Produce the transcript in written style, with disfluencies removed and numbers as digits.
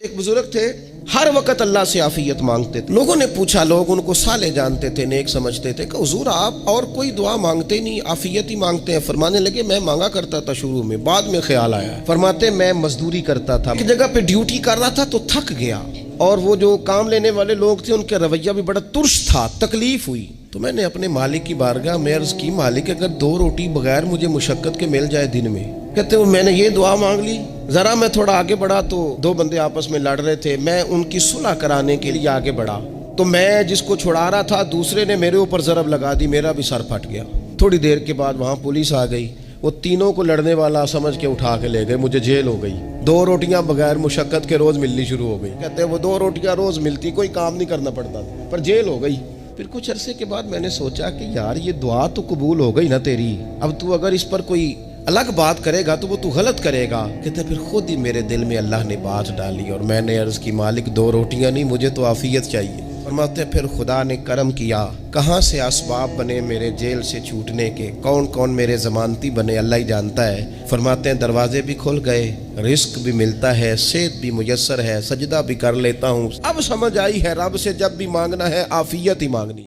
ایک بزرگ تھے، ہر وقت اللہ سے عافیت مانگتے تھے۔ لوگوں نے پوچھا، لوگ ان کو صالح جانتے تھے، نیک سمجھتے تھے کہ حضور آپ اور کوئی دعا مانگتے نہیں، عافیت ہی مانگتے ہیں۔ فرمانے لگے میں مانگا کرتا تھا شروع میں، بعد میں خیال آیا۔ فرماتے میں مزدوری کرتا تھا، ایک جگہ پہ ڈیوٹی کر رہا تھا تو تھک گیا، اور وہ جو کام لینے والے لوگ تھے ان کا رویہ بھی بڑا ترش تھا، تکلیف ہوئی تو میں نے اپنے مالک کی بارگاہ میں عرض کی، مالک اگر 2 روٹی بغیر مجھے مشقت کے مل جائے دن میں۔ کہتے ہیں میں نے یہ دعا مانگ لی، ذرا میں تھوڑا آگے بڑھا تو 2 بندے آپس میں لڑ رہے تھے، میں ان کی صلح کرانے کے لیے آگے بڑھا تو میں جس کو چھڑا رہا تھا دوسرے نے میرے اوپر ضرب لگا دی، میرا بھی سر پھٹ گیا۔ تھوڑی دیر کے بعد وہاں پولیس آ گئی، وہ تینوں کو لڑنے والا سمجھ کے اٹھا کے لے گئے، مجھے جیل ہو گئی۔ 2 روٹیاں بغیر مشقت کے روز ملنی شروع ہو گئی۔ کہتے ہیں وہ 2 روٹیاں روز ملتی، کوئی کام نہیں کرنا پڑتا تھا، پر جیل ہو گئی۔ پھر کچھ عرصے کے بعد میں نے سوچا کہ یار یہ دعا تو قبول ہو گئی نا تیری، اب تو اگر اس پر کوئی الگ بات کرے گا تو وہ تو غلط کرے گا۔ کہتے پھر خود ہی میرے دل میں اللہ نے بات ڈالی اور میں نے عرض کی، مالک 2 روٹیاں نہیں، مجھے تو عافیت چاہیے۔ فرماتے پھر خدا نے کرم کیا، کہاں سے اسباب بنے میرے جیل سے چھوٹنے کے، کون کون میرے ضمانتی بنے اللہ ہی جانتا ہے۔ فرماتے ہیں دروازے بھی کھل گئے، رزق بھی ملتا ہے، صحت بھی میسر ہے، سجدہ بھی کر لیتا ہوں۔ اب سمجھ آئی ہے رب سے جب بھی مانگنا ہے عافیت ہی مانگنی۔